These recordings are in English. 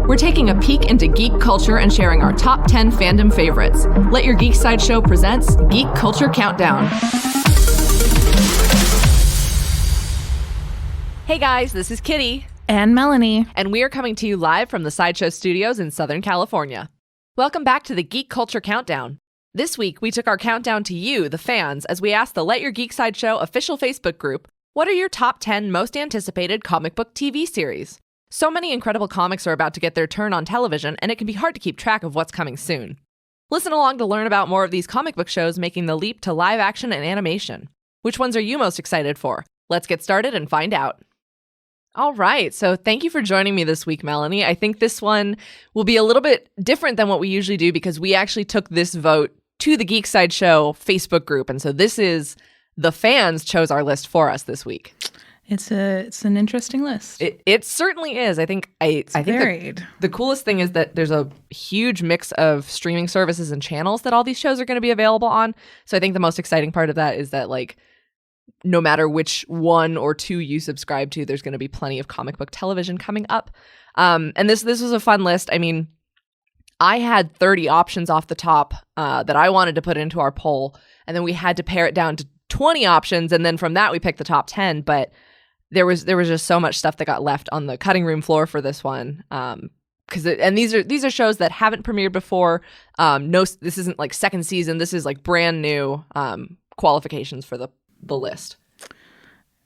We're taking a peek into geek culture and sharing our top 10 fandom favorites. Let Your Geek Side Show presents Geek Culture Countdown. Hey guys, this is Kitty. And Melanie. And we are coming to you live from the Sideshow Studios in Southern California. Welcome back to the Geek Culture Countdown. This week, we took our countdown to you, the fans, as we asked the Let Your Geek Side Show official Facebook group, what are your top 10 most anticipated comic book TV series? So many incredible comics are about to get their turn on television, and it can be hard to keep track of what's coming soon. Listen along to learn about more of these comic book shows making the leap to live action and animation. Which ones are you most excited for? Let's get started and find out. All right, so thank you for joining me this week, Melanie. I think this one will be a little bit different than what we usually do because we actually took this vote to the Geek Side Show Facebook group, and so this is the fans chose our list for us this week. It's an interesting list. It certainly is. I think varied. The coolest thing is that there's a huge mix of streaming services and channels that all these shows are going to be available on. So I think the most exciting part of that is that no matter which one or two you subscribe to, there's going to be plenty of comic book television coming up. And this was a fun list. I mean, I had 30 options off the top that I wanted to put into our poll, and then we had to pare it down to 20 options, and then from that we picked the top 10. But there was just so much stuff that got left on the cutting room floor for this one. And these are shows that haven't premiered before. This isn't like second season. This is like brand new qualifications for the list.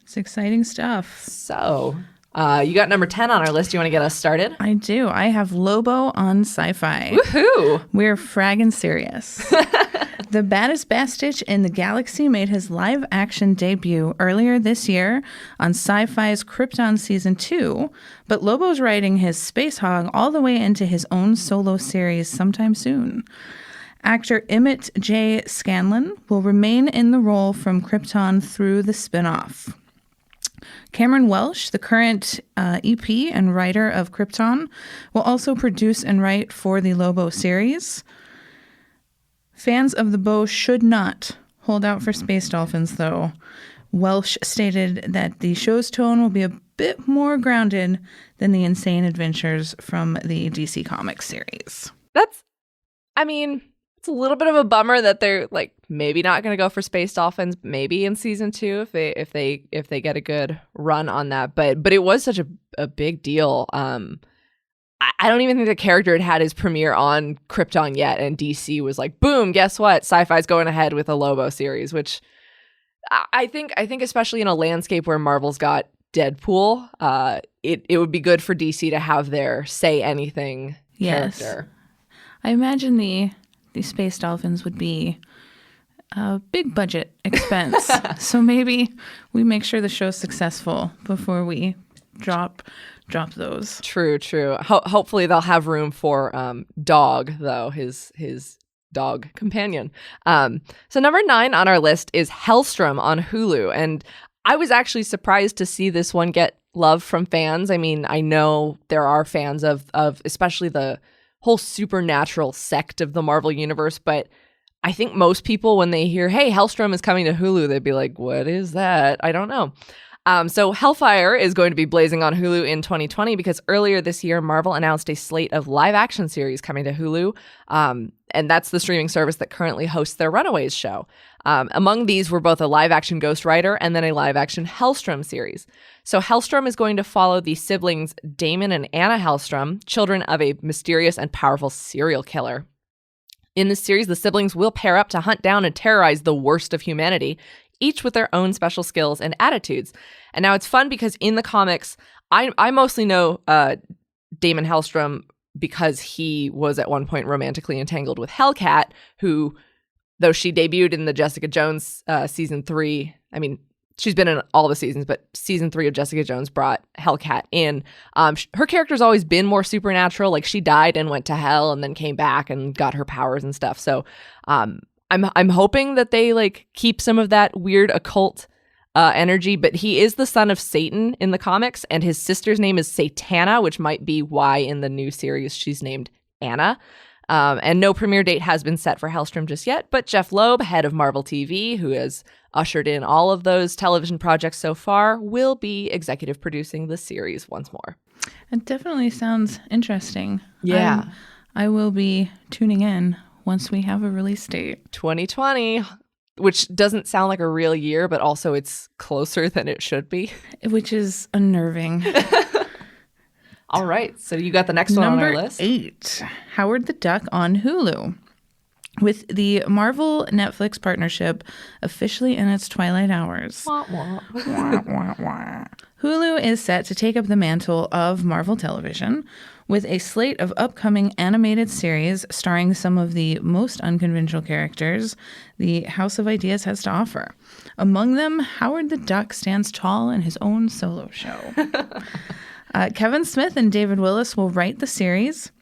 It's exciting stuff. So, you got number 10 on our list. Do you want to get us started? I do. I have Lobo on Sci-Fi. Woohoo! We're fraggin' serious. The baddest bastich in the galaxy made his live-action debut earlier this year on Sci-Fi's Krypton Season 2, but Lobo's riding his space hog all the way into his own solo series sometime soon. Actor Emmett J. Scanlon will remain in the role from Krypton through the spin-off. Cameron Welsh, the current EP and writer of Krypton, will also produce and write for the Lobo series. Fans of the Bow should not hold out for Space Dolphins, though. Welsh stated that the show's tone will be a bit more grounded than the insane adventures from the DC Comics series. It's a little bit of a bummer that they're maybe not going to go for Space Dolphins, maybe in season 2 if they get a good run on that. But it was such a big deal. I don't even think the character had his premiere on Krypton yet, and DC was like, boom, guess what? Sci-Fi's going ahead with a Lobo series, which I think especially in a landscape where Marvel's got Deadpool, it would be good for DC to have their say anything character. I imagine the Space Dolphins would be a big budget expense. So maybe we make sure the show's successful before we drop those. True. Hopefully they'll have room for Dog, though, his dog companion. So number 9 on our list is Hellstrom on Hulu. And I was actually surprised to see this one get love from fans. I mean, I know there are fans of especially the whole supernatural sect of the Marvel Universe, but I think most people, when they hear, hey, Hellstrom is coming to Hulu, they'd be like, what is that? I don't know. So Hellfire is going to be blazing on Hulu in 2020 because earlier this year, Marvel announced a slate of live-action series coming to Hulu, and that's the streaming service that currently hosts their Runaways show. Among these were both a live-action Ghost Rider and then a live-action Hellstrom series. So Hellstrom is going to follow the siblings Damon and Anna Hellstrom, children of a mysterious and powerful serial killer. In this series, the siblings will pair up to hunt down and terrorize the worst of humanity, each with their own special skills and attitudes. And now it's fun because in the comics, I mostly know Damon Hellstrom because he was at one point romantically entangled with Hellcat, who, though she debuted in the Jessica Jones season 3, I mean, she's been in all the seasons, but season 3 of Jessica Jones brought Hellcat in. Her character's always been more supernatural. Like, she died and went to hell and then came back and got her powers and stuff. So I'm hoping that they keep some of that weird occult energy, but he is the son of Satan in the comics, and his sister's name is Satana, which might be why in the new series she's named Anna. And no premiere date has been set for Hellstrom just yet, but Jeff Loeb, head of Marvel TV, who has ushered in all of those television projects so far, will be executive producing the series once more. It definitely sounds interesting. Yeah. I will be tuning in once we have a release date. 2020, which doesn't sound like a real year, but also it's closer than it should be. Which is unnerving. All right. So you got the next one on our list. Number 8, Howard the Duck on Hulu. With the Marvel Netflix partnership officially in its twilight hours, Wah, wah. Hulu is set to take up the mantle of Marvel Television with a slate of upcoming animated series starring some of the most unconventional characters the House of Ideas has to offer. Among them, Howard the Duck stands tall in his own solo show. Kevin Smith and David Willis will write the series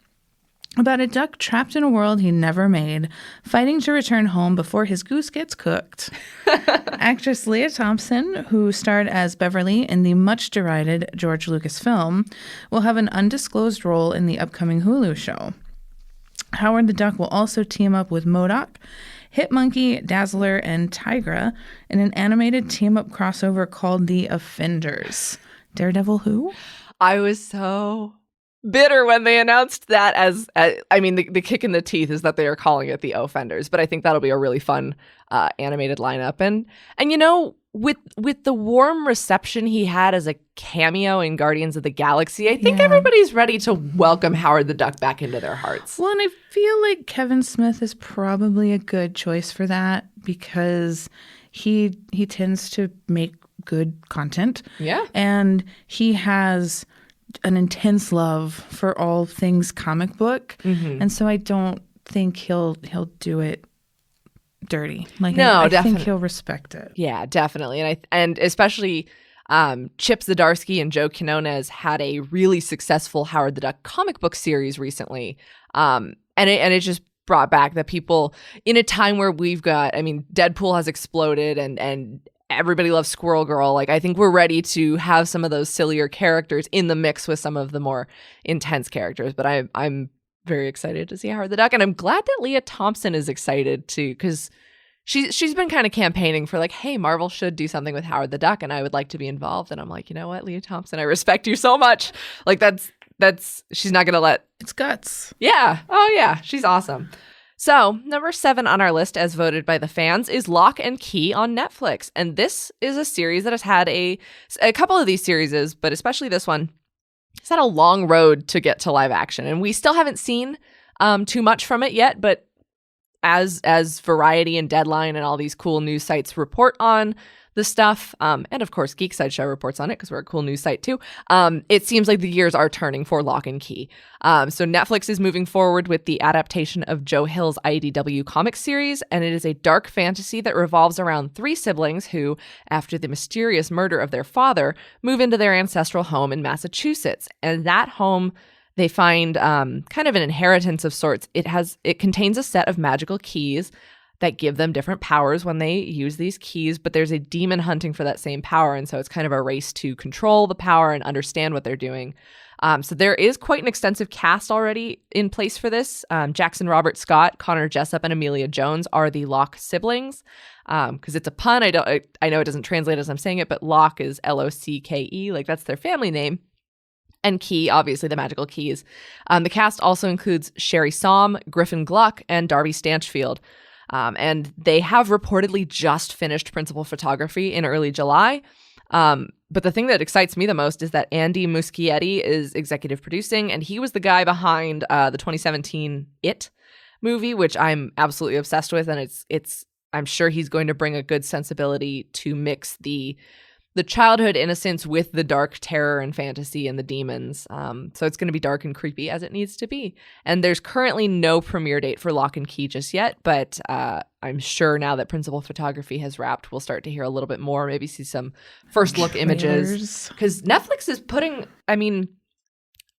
about a duck trapped in a world he never made, fighting to return home before his goose gets cooked. Actress Leah Thompson, who starred as Beverly in the much-derided George Lucas film, will have an undisclosed role in the upcoming Hulu show. Howard the Duck will also team up with MODOK, Hitmonkey, Dazzler, and Tigra in an animated team-up crossover called The Offenders. Daredevil who? I was so bitter when they announced that as I mean, the kick in the teeth is that they are calling it The Offenders, but I think that'll be a really fun animated lineup. And you know, with the warm reception he had as a cameo in Guardians of the Galaxy, I think everybody's ready to welcome Howard the Duck back into their hearts. Well, and I feel like Kevin Smith is probably a good choice for that because he tends to make good content. Yeah. And he has an intense love for all things comic book. Mm-hmm. And so I don't think he'll do it dirty. Like, no, I definitely. think he'll respect it. Yeah, definitely. And especially Chip Zdarsky and Joe Quinones had a really successful Howard the Duck comic book series recently. And it just brought back the people in a time where we've got, I mean, Deadpool has exploded and everybody loves Squirrel Girl. Like, I think we're ready to have some of those sillier characters in the mix with some of the more intense characters. But I'm very excited to see Howard the Duck, and I'm glad that Leah Thompson is excited too, because she's been kind of campaigning for like, hey, Marvel should do something with Howard the Duck, and I would like to be involved. And I'm like, you know what, Leah Thompson, I respect you so much. Like that's she's not gonna let it's guts. Yeah. Oh yeah, she's awesome. So, number 7 on our list, as voted by the fans, is Locke and Key on Netflix. And this is a series that has had a couple of these series, but especially this one, it's had a long road to get to live action. And we still haven't seen too much from it yet, but as Variety and Deadline and all these cool news sites report on the stuff, and of course Geek Sideshow reports on it because we're a cool news site too, it seems like the gears are turning for Locke and Key. So Netflix is moving forward with the adaptation of Joe Hill's IDW comic series, and it is a dark fantasy that revolves around 3 siblings who, after the mysterious murder of their father, move into their ancestral home in Massachusetts. And that home, they find kind of an inheritance of sorts. It contains a set of magical keys that give them different powers when they use these keys, but there's a demon hunting for that same power, and so it's kind of a race to control the power and understand what they're doing. So there is quite an extensive cast already in place for this. Jackson Robert Scott, Connor Jessup, and Amelia Jones are the Locke siblings. Because it's a pun, I know it doesn't translate as I'm saying it, but Locke is Locké, like that's their family name. And Key, obviously the magical keys. The cast also includes Sherry Somm, Griffin Gluck, and Darby Stanchfield. And they have reportedly just finished principal photography in early July. But the thing that excites me the most is that Andy Muschietti is executive producing, and he was the guy behind the 2017 It movie, which I'm absolutely obsessed with. And I'm sure he's going to bring a good sensibility to mix the childhood innocence with the dark terror and fantasy and the demons. So it's going to be dark and creepy as it needs to be. And there's currently no premiere date for Locke and Key just yet, but I'm sure now that principal photography has wrapped, we'll start to hear a little bit more, maybe see some first look images. Because Netflix is putting, I mean,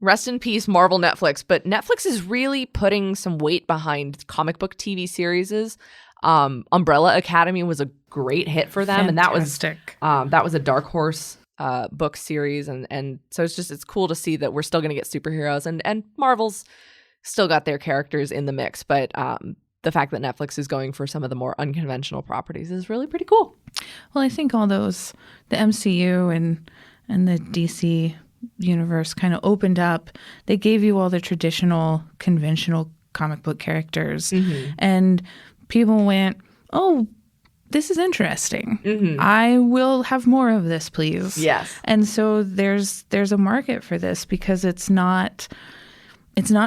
rest in peace, Marvel Netflix, but Netflix is really putting some weight behind comic book TV series. Umbrella Academy was a great hit for them. Fantastic. And that was a Dark Horse book series, and so it's cool to see that we're still going to get superheroes, and Marvel's still got their characters in the mix, but the fact that Netflix is going for some of the more unconventional properties is really pretty cool. Well, I think all those, the MCU and the DC universe kind of opened up, they gave you all the traditional, conventional comic book characters. And people went, oh, this is interesting. I will have more of this, please. Yes. And so there's a market for this because it's not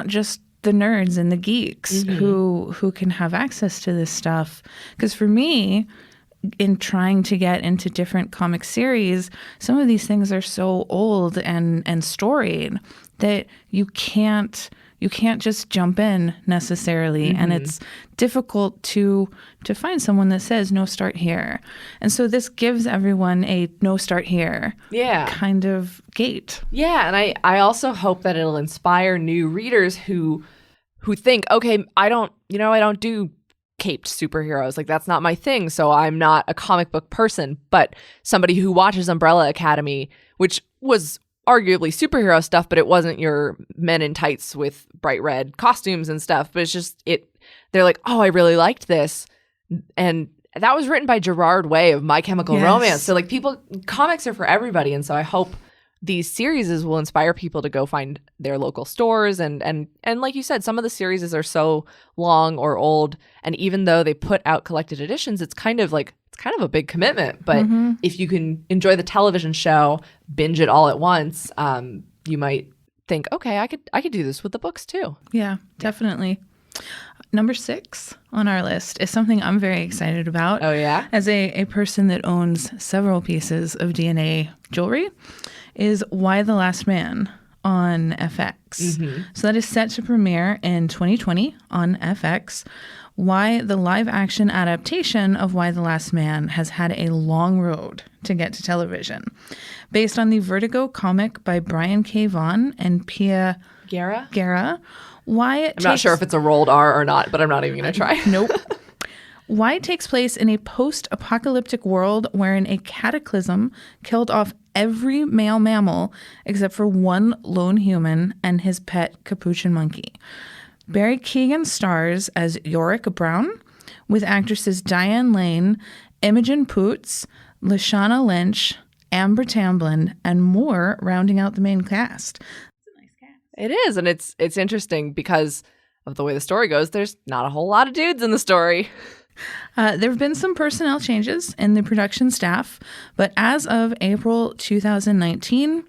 just the nerds and the geeks who can have access to this stuff. Because for me, in trying to get into different comic series, some of these things are so old and storied that you can't just jump in necessarily. And it's difficult to find someone that says, no, start here. And so this gives everyone a no, start here kind of gate. Yeah. And I also hope that it'll inspire new readers who think, okay, I don't do caped superheroes. Like, that's not my thing. So I'm not a comic book person, but somebody who watches Umbrella Academy, which was arguably superhero stuff, but it wasn't your men in tights with bright red costumes and stuff. But it's just they're like, oh, I really liked this. And that was written by Gerard Way of My Chemical Romance. So like, comics are for everybody. And so I hope these series will inspire people to go find their local stores. And like you said, some of the series are so long or old. And even though they put out collected editions, it's kind of a big commitment. But if you can enjoy the television show, binge it all at once, you might think, okay, I could do this with the books too. Yeah, definitely. Number 6 on our list is something I'm very excited about. Oh, yeah? As a person that owns several pieces of DNA jewelry, is Why the Last Man on FX. So that is set to premiere in 2020 on FX. Why the live-action adaptation of Why the Last Man has had a long road to get to television. Based on the Vertigo comic by Brian K. Vaughan and Pia Guerra, I'm not sure if it's a rolled R or not, but I'm not even going to try. Nope. Why it takes place in a post-apocalyptic world wherein a cataclysm killed off every male mammal except for one lone human and his pet capuchin monkey. Barry Keoghan stars as Yorick Brown, with actresses Diane Lane, Imogen Poots, Lashana Lynch, Amber Tamblyn, and more rounding out the main cast. It's a nice cast. It is, and it's interesting because of the way the story goes. There's not a whole lot of dudes in the story. There have been some personnel changes in the production staff, but as of April 2019,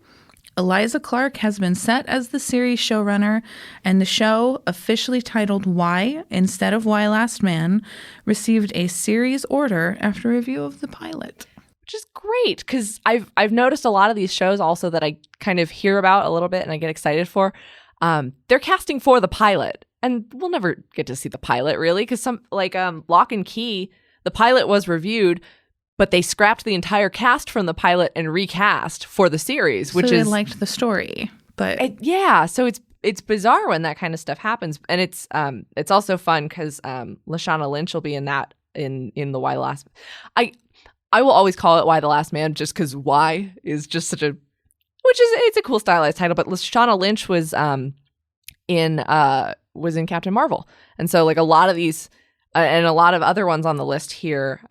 Eliza Clark has been set as the series showrunner, and the show, officially titled Why instead of Why Last Man, received a series order after review of the pilot. Which is great, because I've noticed a lot of these shows also that I kind of hear about a little bit and I get excited for. They're casting for the pilot. And we'll never get to see the pilot, really, because some Locke and Key, the pilot was reviewed, but they scrapped the entire cast from the pilot and recast for the series, which so they liked the story, but so it's bizarre when that kind of stuff happens, and it's also fun because Lashana Lynch will be in that in the Why the Last. I will always call it Why the Last Man just because Why is just it's a cool stylized title, but Lashana Lynch was in Captain Marvel. And so like a lot of these and a lot of other ones on the list here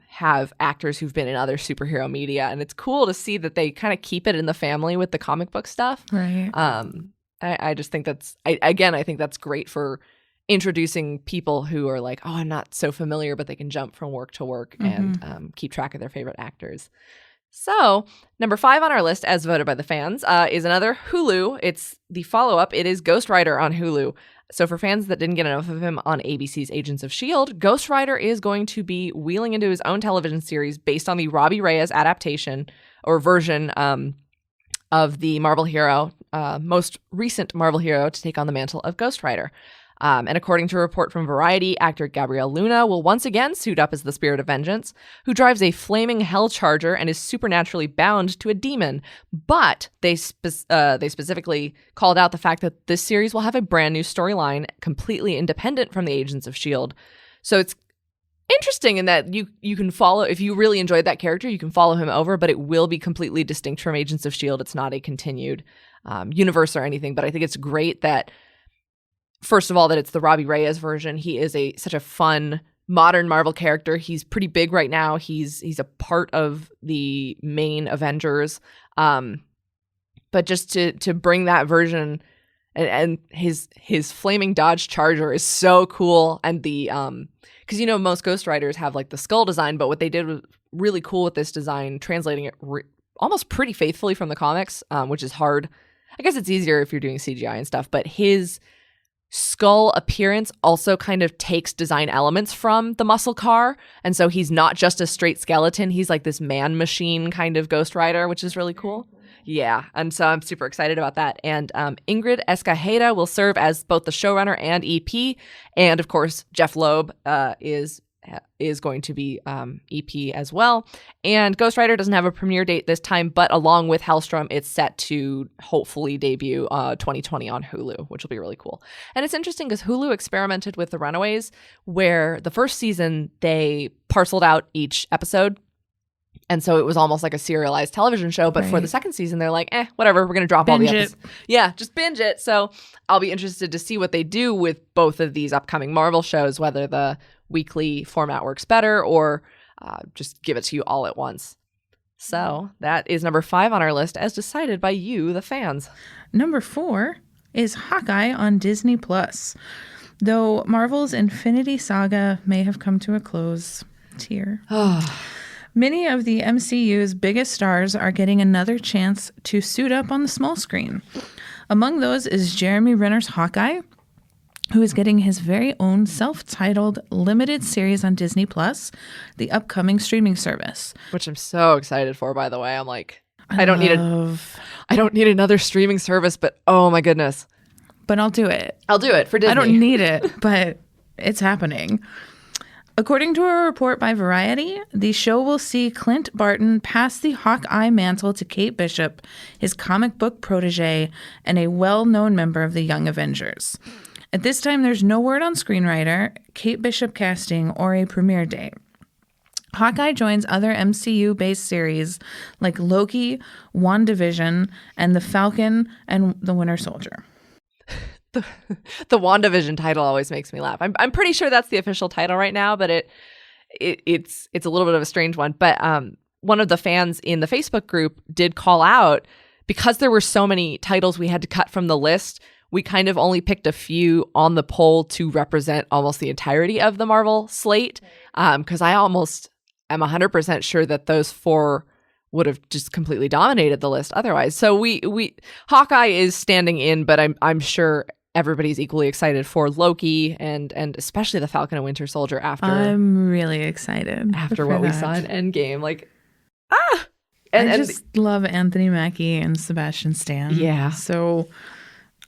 have actors who've been in other superhero media. And it's cool to see that they kind of keep it in the family with the comic book stuff. Right. I just think I think that's great for introducing people who are like, oh, I'm not so familiar, but they can jump from work to work and keep track of their favorite actors. So, number 5 on our list, as voted by the fans, is another Hulu. It's the follow-up. It is Ghost Rider on Hulu. So for fans that didn't get enough of him on ABC's Agents of S.H.I.E.L.D., Ghost Rider is going to be wheeling into his own television series based on the Robbie Reyes adaptation or version of the Marvel hero, most recent Marvel hero to take on the mantle of Ghost Rider. And according to a report from Variety, actor Gabrielle Luna will once again suit up as the Spirit of Vengeance, who drives a flaming hell charger and is supernaturally bound to a demon. But they specifically called out the fact that this series will have a brand new storyline completely independent from the Agents of S.H.I.E.L.D. So it's interesting in that you can follow, if you really enjoyed that character, you can follow him over, but it will be completely distinct from Agents of S.H.I.E.L.D. It's not a continued universe or anything, but I think it's great that first of all, that it's the Robbie Reyes version. He is such a fun modern Marvel character. He's pretty big right now. He's a part of the main Avengers. But but just to bring that version, and his flaming Dodge Charger is so cool. And the because most Ghost Riders have like the skull design, but what they did was really cool with this design, translating it almost pretty faithfully from the comics, which is hard. I guess it's easier if you're doing CGI and stuff, but his skull appearance also kind of takes design elements from the muscle car, and so he's not just a straight skeleton. He's like this man machine kind of Ghost Rider, which is really cool. Yeah, and so I'm super excited about that. And Ingrid Escajeda will serve as both the showrunner and EP, and of course Jeff Loeb is going to be EP as well. And Ghost Rider doesn't have a premiere date this time, but along with Hellstrom, it's set to hopefully debut 2020 on Hulu, which will be really cool. And it's interesting because Hulu experimented with The Runaways, where the first season they parceled out each episode. And so it was almost like a serialized television show. But for the second season, they're like, whatever, we're going to drop all the episodes. Yeah, just binge it. So I'll be interested to see what they do with both of these upcoming Marvel shows, whether the weekly format works better or just give it to you all at once. So that is number 5 on our list, as decided by you, the fans. Number 4 is Hawkeye on Disney+. Though Marvel's Infinity Saga may have come to a close, tear. Many of the MCU's biggest stars are getting another chance to suit up on the small screen. Among those is Jeremy Renner's Hawkeye, who is getting his very own self-titled limited series on Disney+, the upcoming streaming service. Which I'm so excited for, by the way. I'm like, I don't need another streaming service, but oh my goodness. But I'll do it. I'll do it for Disney. I don't need it, but it's happening. According to a report by Variety, the show will see Clint Barton pass the Hawkeye mantle to Kate Bishop, his comic book protege, and a well-known member of the Young Avengers. At this time, there's no word on screenwriter, Kate Bishop casting, or a premiere date. Hawkeye joins other MCU-based series like Loki, WandaVision, and The Falcon and The Winter Soldier. The WandaVision title always makes me laugh. I'm pretty sure that's the official title right now, but it's a little bit of a strange one. But one of the fans in the Facebook group did call out, because there were so many titles we had to cut from the list, we kind of only picked a few on the poll to represent almost the entirety of the Marvel slate. Because I almost am 100% sure that those 4 would have just completely dominated the list otherwise. So we Hawkeye is standing in, but I'm sure everybody's equally excited for Loki and especially the Falcon and Winter Soldier after. I'm really excited after what we saw in Endgame. Like, I just love Anthony Mackie and Sebastian Stan. Yeah. So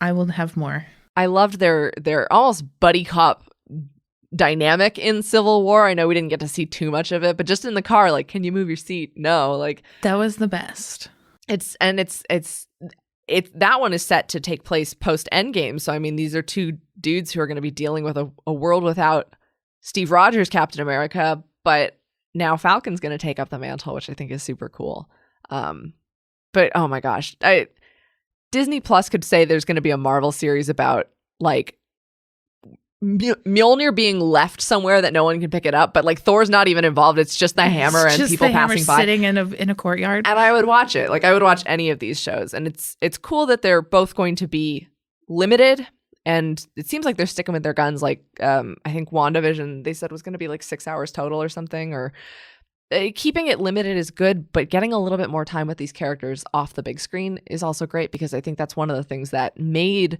I will have more. I loved their almost buddy cop dynamic in Civil War. I know we didn't get to see too much of it, but just in the car, like, can you move your seat? No, like that was the best. It's that one is set to take place post Endgame. So I mean, these are 2 dudes who are going to be dealing with a world without Steve Rogers, Captain America, but now Falcon's going to take up the mantle, which I think is super cool. But oh my gosh, Disney Plus could say there's going to be a Marvel series about like Mjolnir being left somewhere that no one can pick it up, but like Thor's not even involved. It's just the hammer and people passing by, sitting in a courtyard. And I would watch it. Like I would watch any of these shows, and it's cool that they're both going to be limited, and it seems like they're sticking with their guns. Like I think WandaVision they said was going to be like 6 hours total or something. Or keeping it limited is good, but getting a little bit more time with these characters off the big screen is also great, because I think that's one of the things that made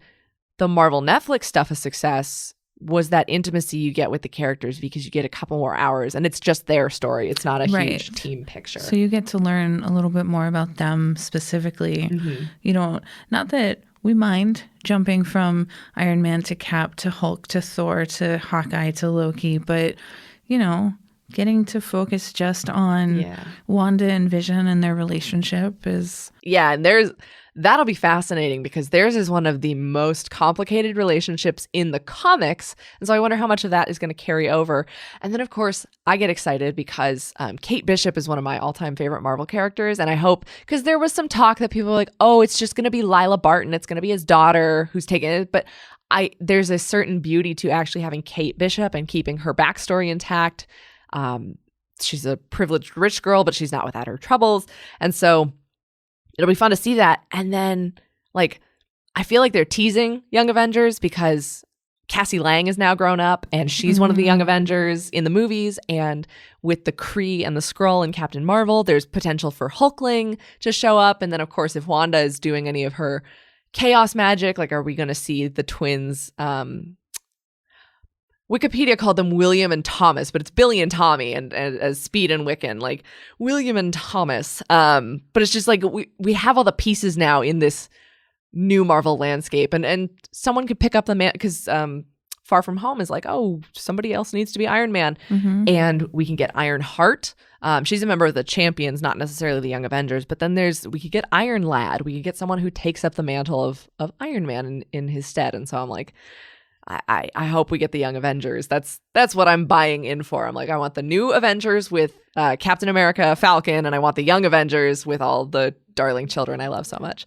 the Marvel Netflix stuff a success. Was that intimacy you get with the characters, because you get a couple more hours and it's just their story. It's not a huge team picture. So you get to learn a little bit more about them specifically. Mm-hmm. You know, not that we mind jumping from Iron Man to Cap to Hulk to Thor to Hawkeye to Loki, but, you know, getting to focus just on Wanda and Vision and their relationship is... Yeah, and that'll be fascinating, because theirs is one of the most complicated relationships in the comics. And so I wonder how much of that is going to carry over. And then, of course, I get excited because Kate Bishop is one of my all-time favorite Marvel characters. And I hope, because there was some talk that people were like, oh, it's just going to be Lila Barton. It's going to be his daughter who's taking it. But there's a certain beauty to actually having Kate Bishop and keeping her backstory intact. She's a privileged rich girl, but she's not without her troubles. And so it'll be fun to see that. And then, like, I feel like they're teasing Young Avengers because Cassie Lang is now grown up and she's one of the Young Avengers in the movies. And with the Kree and the Skrull and Captain Marvel, there's potential for Hulkling to show up. And then, of course, if Wanda is doing any of her chaos magic, like, are we going to see the twins? Wikipedia called them William and Thomas, but it's Billy and Tommy, and as Speed and Wiccan, like William and Thomas. But it's just like we have all the pieces now in this new Marvel landscape, and someone could pick up the man because Far From Home is like, oh, somebody else needs to be Iron Man, and we can get Ironheart. She's a member of the Champions, not necessarily the Young Avengers, but then we could get Iron Lad. We could get someone who takes up the mantle of Iron Man in his stead. And so I'm like, I hope we get the Young Avengers. That's what I'm buying in for. I'm like, I want the new Avengers with Captain America, Falcon, and I want the Young Avengers with all the darling children I love so much.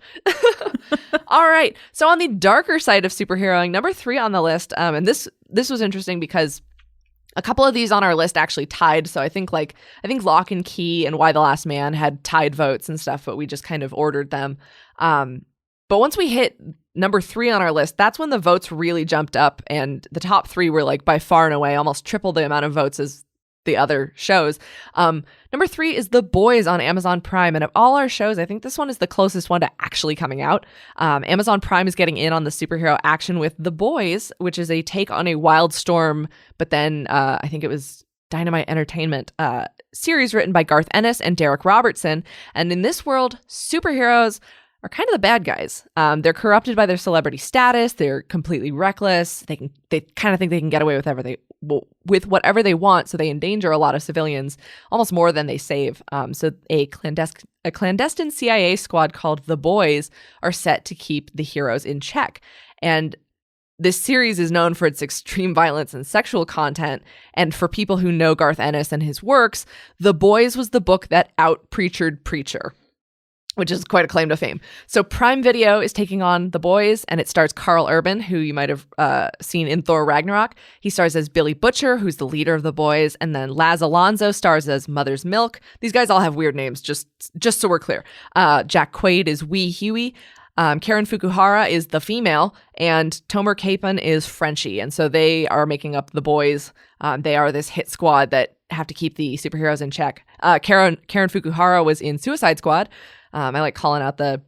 All right. So on the darker side of superheroing, number 3 on the list, and this was interesting because a couple of these on our list actually tied. So I think Locke and Key and Why the Last Man had tied votes and stuff, but we just kind of ordered them. But once we hit number 3 on our list, that's when the votes really jumped up, and the top 3 were like by far and away almost triple the amount of votes as the other shows. Number 3 is The Boys on Amazon Prime, and of all our shows, I think this one is the closest one to actually coming out. Amazon Prime is getting in on the superhero action with The Boys, which is a take on a Wildstorm, but then I think it was Dynamite Entertainment series written by Garth Ennis and Derek Robertson. And in this world, superheroes are kind of the bad guys. They're corrupted by their celebrity status. They're completely reckless. They kind of think they can get away with whatever they want. So they endanger a lot of civilians, almost more than they save. So a clandestine CIA squad called The Boys are set to keep the heroes in check. And this series is known for its extreme violence and sexual content. And for people who know Garth Ennis and his works, The Boys was the book that out-preachered Preacher, which is quite a claim to fame. So Prime Video is taking on The Boys, and it stars Carl Urban, who you might have seen in Thor Ragnarok. He stars as Billy Butcher, who's the leader of The Boys, and then Laz Alonso stars as Mother's Milk. These guys all have weird names, just so we're clear. Jack Quaid is Wee Huey. Karen Fukuhara is the female, and Tomer Capon is Frenchie. And so they are making up The Boys. They are this hit squad that have to keep the superheroes in check. Karen Fukuhara was in Suicide Squad. I like calling out the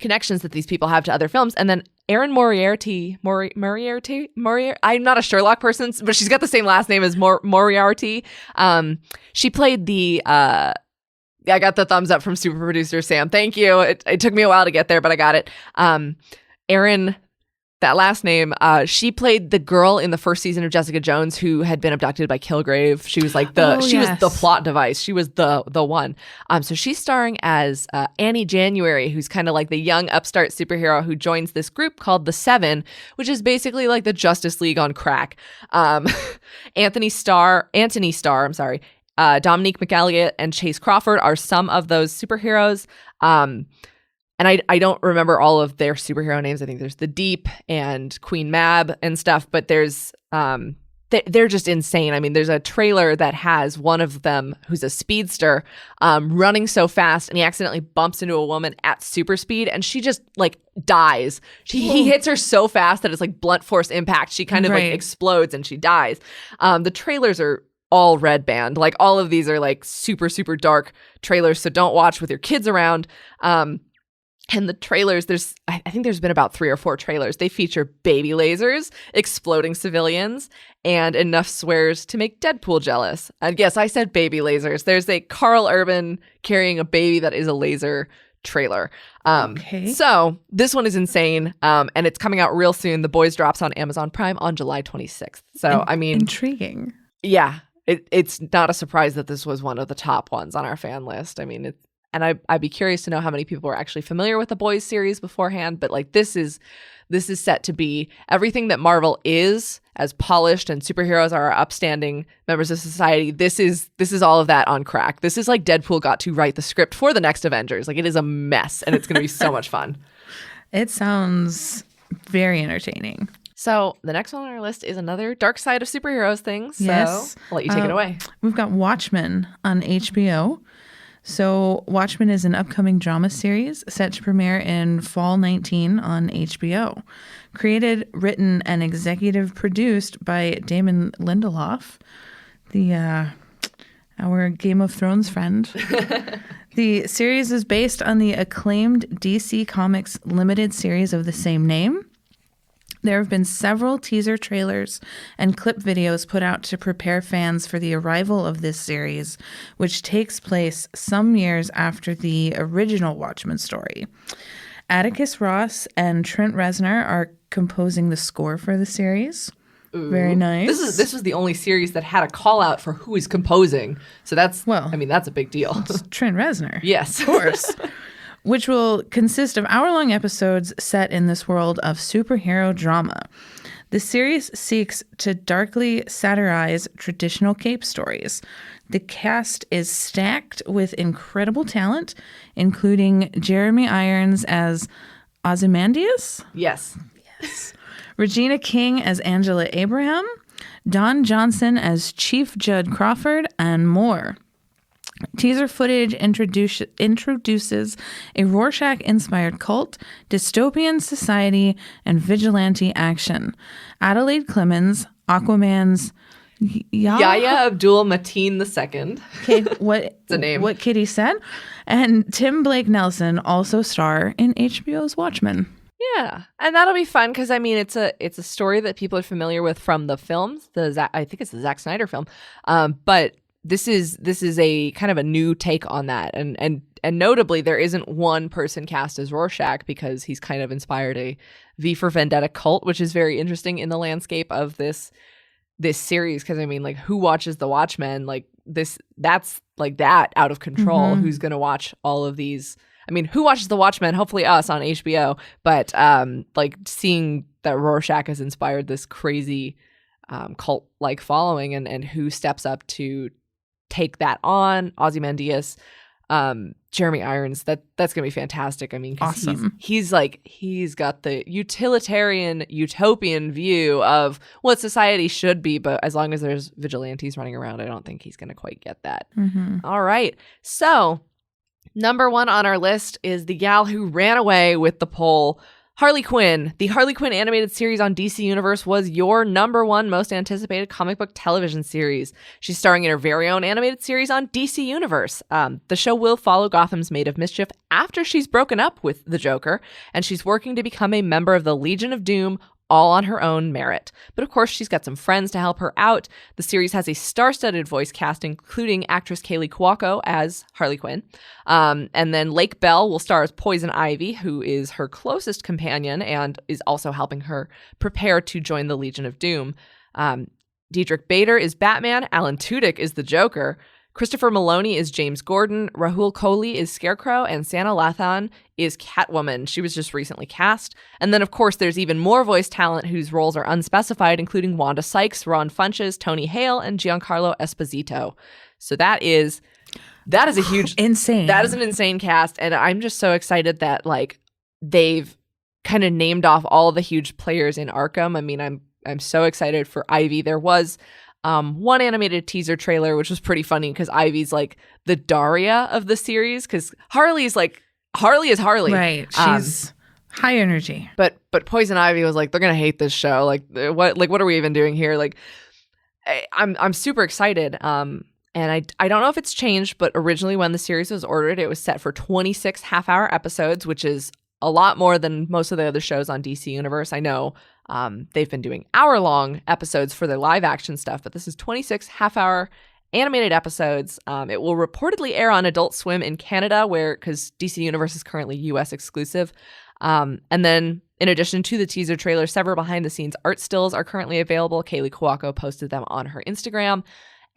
connections that these people have to other films. And then Erin Moriarty, I'm not a Sherlock person, but she's got the same last name as Moriarty. She played I got the thumbs up from super producer Sam. Thank you. It took me a while to get there, but I got it. Erin, that last name, she played the girl in the first season of Jessica Jones who had been abducted by Kilgrave. She was like was the plot device. She was the one. So she's starring as Annie January, who's kind of like the young upstart superhero who joins this group called the Seven, which is basically like the Justice League on crack. Anthony Starr, Dominique McElligott and Chase Crawford are some of those superheroes. And I don't remember all of their superhero names. I think there's the Deep and Queen Mab and stuff, but there's they're just insane. I mean, there's a trailer that has one of them who's a speedster running so fast, and he accidentally bumps into a woman at super speed, and she just like dies. He hits her so fast that it's like blunt force impact. She kind of like explodes and she dies. The trailers are all red band. Like all of these are like super, super dark trailers, so don't watch with your kids around. And the trailers, I think there's been about 3 or 4 trailers. They feature baby lasers, exploding civilians, and enough swears to make Deadpool jealous. And yes, I said baby lasers. There's a Carl Urban carrying a baby that is a laser trailer. So this one is insane, and it's coming out real soon. The Boys drops on Amazon Prime on July 26th. So, I mean... Intriguing. Yeah. It's not a surprise that this was one of the top ones on our fan list. I mean, and I'd be curious to know how many people were actually familiar with the Boys series beforehand, but like this is set to be everything that Marvel is, as polished and superheroes are upstanding members of society. This is all of that on crack. This is like Deadpool got to write the script for the next Avengers. Like it is a mess, and it's going to be so much fun. It sounds very entertaining. So the next one on our list is another dark side of superheroes thing. So yes. I'll let you take it away. We've got Watchmen on HBO. So Watchmen is an upcoming drama series set to premiere in fall 19 on HBO. Created, written, and executive produced by Damon Lindelof, our Game of Thrones friend. The series is based on the acclaimed DC Comics limited series of the same name. There have been several teaser trailers and clip videos put out to prepare fans for the arrival of this series, which takes place some years after the original Watchmen story. Atticus Ross and Trent Reznor are composing the score for the series. Ooh. Very nice. This was the only series that had a call out for who is composing. So that's a big deal. It's Trent Reznor. Yes. Of course. Which will consist of hour-long episodes set in this world of superhero drama. The series seeks to darkly satirize traditional cape stories. The cast is stacked with incredible talent, including Jeremy Irons as Ozymandias? Yes. Regina King as Angela Abraham, Don Johnson as Chief Judd Crawford, and more. Teaser footage introduces a Rorschach-inspired cult, dystopian society, and vigilante action. Adelaide Clemens, Aquaman's Yahya Abdul-Mateen II. Okay, what it's a name. What Kitty said, and Tim Blake Nelson also star in HBO's Watchmen. Yeah, and that'll be fun because it's a story that people are familiar with from the films. I think it's the Zack Snyder film, but this is a kind of a new take on that, and notably there isn't one person cast as Rorschach because he's kind of inspired a V for Vendetta cult, which is very interesting in the landscape of this series because who watches the Watchmen that's like that out of control. Who's gonna watch all of these? Who watches The Watchmen? Hopefully us on HBO. But seeing that Rorschach has inspired this crazy cult-like following and who steps up to take that on, Ozymandias, Jeremy Irons, that's going to be fantastic. Awesome. He's got the utilitarian, utopian view of what society should be, but as long as there's vigilantes running around, I don't think he's going to quite get that. All right. So number 1 on our list is the gal who ran away with the poll. Harley Quinn. The Harley Quinn animated series on DC Universe was your number 1 most anticipated comic book television series. She's starring in her very own animated series on DC Universe. The show will follow Gotham's Maid of Mischief after she's broken up with the Joker, and she's working to become a member of the Legion of Doom, all on her own merit. But of course, she's got some friends to help her out. The series has a star-studded voice cast, including actress Kaylee Cuoco as Harley Quinn. And then Lake Bell will star as Poison Ivy, who is her closest companion and is also helping her prepare to join the Legion of Doom. Diedrich Bader is Batman. Alan Tudyk is the Joker. Christopher Maloney is James Gordon, Rahul Kohli is Scarecrow, and Sana Lathan is Catwoman. She was just recently cast. And then, of course, there's even more voice talent whose roles are unspecified, including Wanda Sykes, Ron Funches, Tony Hale, and Giancarlo Esposito. So that is a huge... insane. That is an insane cast, and I'm just so excited that, they've kind of named off all the huge players in Arkham. I'm so excited for Ivy. There was... one animated teaser trailer, which was pretty funny because Ivy's the Daria of the series because Harley is Harley. Right. She's high energy. But Poison Ivy was they're gonna hate this show. What are we even doing here? I'm super excited. And I don't know if it's changed, but originally when the series was ordered, it was set for 26 half-hour episodes, which is a lot more than most of the other shows on DC Universe. I know they've been doing hour-long episodes for their live-action stuff, but this is 26 half-hour animated episodes. It will reportedly air on Adult Swim in Canada, because DC Universe is currently U.S. exclusive. And then, in addition to the teaser trailer, several behind-the-scenes art stills are currently available. Kaylee Cuoco posted them on her Instagram,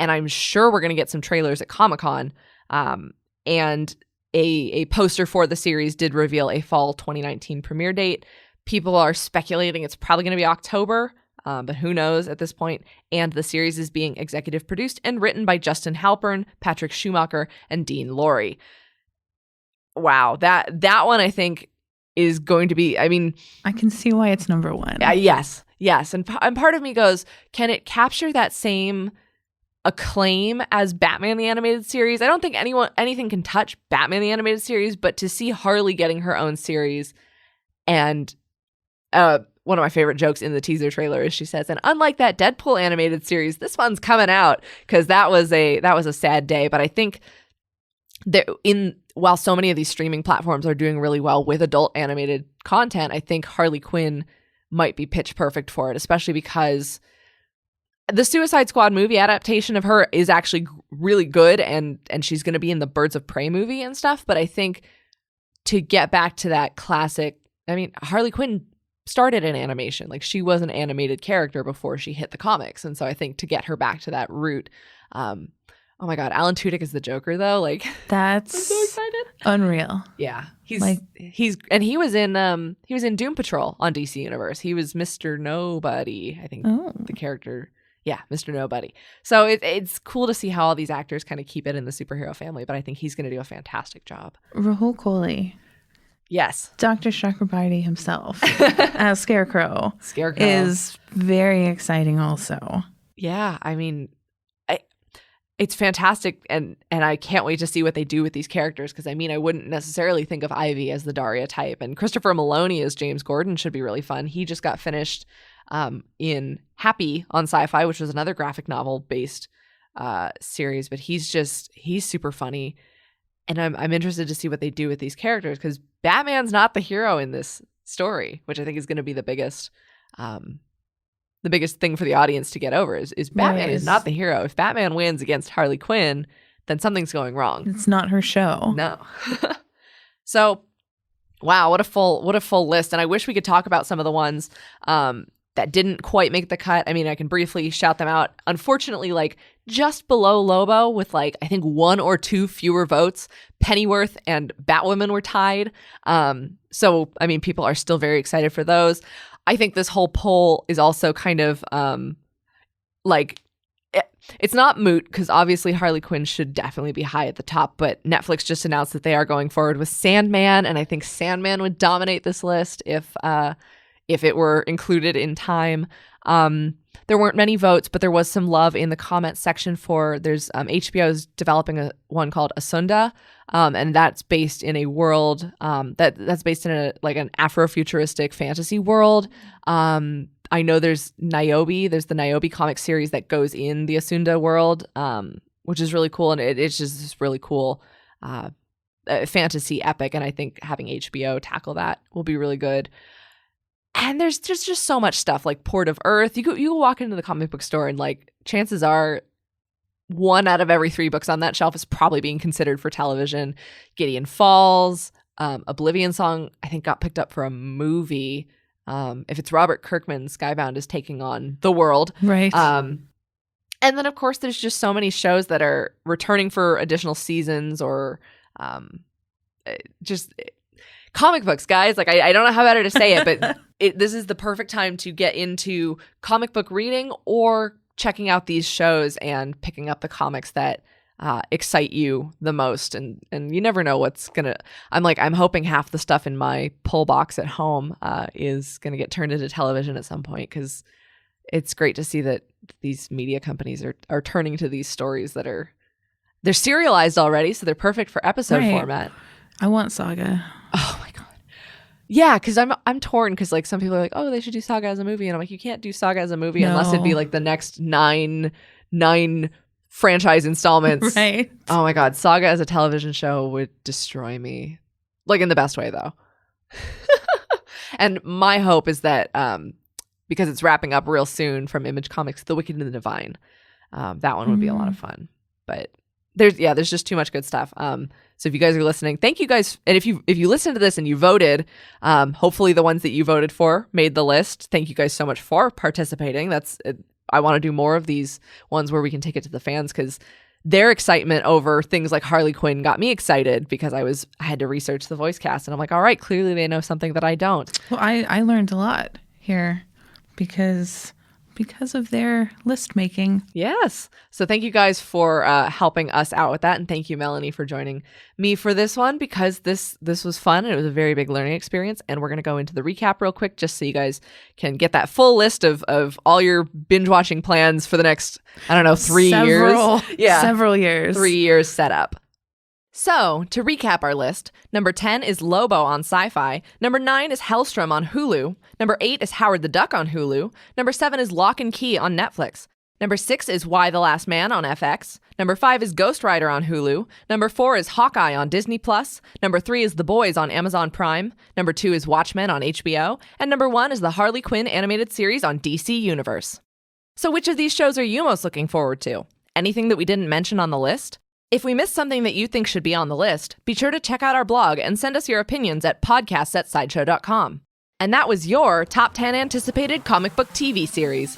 and I'm sure we're going to get some trailers at Comic-Con. And a poster for the series did reveal a fall 2019 premiere date. People are speculating it's probably going to be October, but who knows at this point. And the series is being executive produced and written by Justin Halpern, Patrick Schumacher, and Dean Lorey. Wow, that one I think is going to be, I can see why it's number 1. Yes. And part of me goes, can it capture that same acclaim as Batman the Animated Series. I don't think anything can touch Batman the Animated Series, but to see Harley getting her own series, and one of my favorite jokes in the teaser trailer is she says, and unlike that Deadpool animated series, this one's coming out, because that was a sad day. But I think while so many of these streaming platforms are doing really well with adult animated content, I think Harley Quinn might be pitch perfect for it, especially because the Suicide Squad movie adaptation of her is actually really good, and she's going to be in the Birds of Prey movie and stuff. But I think to get back to that classic, I mean, Harley Quinn started in animation. Like, she was an animated character before she hit the comics. And so I think to get her back to that root, oh my God, Alan Tudyk is the Joker though. Like, that's I'm so excited. Unreal. Yeah. He was in Doom Patrol on DC Universe. He was Mr. Nobody, I think. The character. Yeah, Mr. Nobody. So it's cool to see how all these actors kind of keep it in the superhero family, but I think he's going to do a fantastic job. Rahul Kohli. Yes. Dr. Chakrabarti himself as Scarecrow is very exciting also. Yeah, I mean, it's fantastic, and I can't wait to see what they do with these characters, because I mean, I wouldn't necessarily think of Ivy as the Daria type, and Christopher Maloney as James Gordon should be really fun. He just got finished in Happy on Sci-Fi, which was another graphic novel based series, but he's super funny. And I'm interested to see what they do with these characters, because Batman's not the hero in this story, which I think is going to be the biggest thing for the audience to get over is Batman is not the hero. If Batman wins against Harley Quinn, then something's going wrong. It's not her show. No. So, wow, what a full list. And I wish we could talk about some of the ones that didn't quite make the cut. I mean, I can briefly shout them out. Unfortunately, like just below Lobo with like, I think 1 or 2 fewer votes, Pennyworth and Batwoman were tied. So, I mean, people are still very excited for those. I think this whole poll is also kind of it's not moot, because obviously Harley Quinn should definitely be high at the top, but Netflix just announced that they are going forward with Sandman, and I think Sandman would dominate this list if it were included in time. There weren't many votes, but there was some love in the comment section for, there's HBO's developing one called Asunda, and that's based in a world that's based in an Afrofuturistic fantasy world. I know there's the Niobe comic series that goes in the Asunda world, which is really cool, and it's just this really cool fantasy epic, and I think having HBO tackle that will be really good. And there's just so much stuff, like Port of Earth. You walk into the comic book store, and like chances are 1 out of every 3 books on that shelf is probably being considered for television. Gideon Falls, Oblivion Song, I think got picked up for a movie. If it's Robert Kirkman, Skybound is taking on The World. Right. And then, of course, there's just so many shows that are returning for additional seasons, or just comic books, guys. Like, I don't know how better to say it, but this is the perfect time to get into comic book reading or checking out these shows and picking up the comics that excite you the most. And you never know what's gonna. I'm hoping half the stuff in my pull box at home is gonna get turned into television at some point, because it's great to see that these media companies are turning to these stories that they're serialized already, so they're perfect for episode format. I want Saga. Oh my God. Yeah, because I'm torn, because like some people are like, oh, they should do Saga as a movie, and I'm like, you can't do Saga as a movie unless it'd be like the next nine franchise installments. Right. Oh my God, Saga as a television show would destroy me, like in the best way though. And my hope is that because it's wrapping up real soon from Image Comics, The Wicked and the Divine, that one would be a lot of fun. But there's just too much good stuff. So if you guys are listening, thank you guys. And if you listened to this and you voted, hopefully the ones that you voted for made the list. Thank you guys so much for participating. I want to do more of these ones where we can take it to the fans, because their excitement over things like Harley Quinn got me excited, because I had to research the voice cast, and I'm like, all right, clearly they know something that I don't. Well, I learned a lot here, because because of their list making. Yes. So thank you guys for helping us out with that. And thank you, Melanie, for joining me for this one, because this was fun and it was a very big learning experience. And we're going to go into the recap real quick just so you guys can get that full list of all your binge watching plans for the next, 3 years. Yeah. Several years. 3 years set up. So, to recap our list, number 10 is Lobo on Sci-Fi, number 9 is Hellstrom on Hulu, number 8 is Howard the Duck on Hulu, number 7 is Locke and Key on Netflix, number 6 is Why the Last Man on FX, number 5 is Ghost Rider on Hulu, number 4 is Hawkeye on Disney+, number 3 is The Boys on Amazon Prime, number 2 is Watchmen on HBO, and number 1 is the Harley Quinn animated series on DC Universe. So which of these shows are you most looking forward to? Anything that we didn't mention on the list? If we missed something that you think should be on the list, be sure to check out our blog and send us your opinions at podcasts@sideshow.com. And that was your Top 10 Anticipated Comic Book TV Series.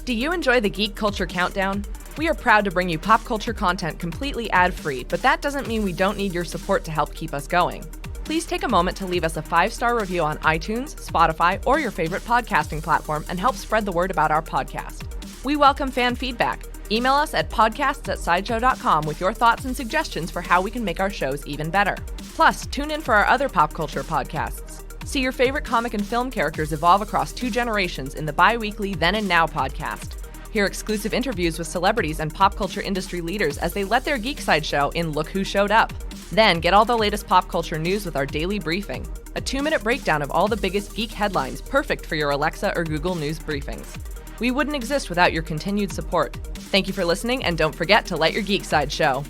Do you enjoy the Geek Culture Countdown? We are proud to bring you pop culture content completely ad-free, but that doesn't mean we don't need your support to help keep us going. Please take a moment to leave us a 5-star review on iTunes, Spotify, or your favorite podcasting platform and help spread the word about our podcast. We welcome fan feedback. Email us at podcasts@sideshow.com with your thoughts and suggestions for how we can make our shows even better. Plus, tune in for our other pop culture podcasts. See your favorite comic and film characters evolve across 2 generations in the bi-weekly Then and Now podcast. Hear exclusive interviews with celebrities and pop culture industry leaders as they let their geek side show in Look Who Showed Up. Then get all the latest pop culture news with our daily briefing, a 2-minute breakdown of all the biggest geek headlines perfect for your Alexa or Google News briefings. We wouldn't exist without your continued support. Thank you for listening, and don't forget to let your geek side show.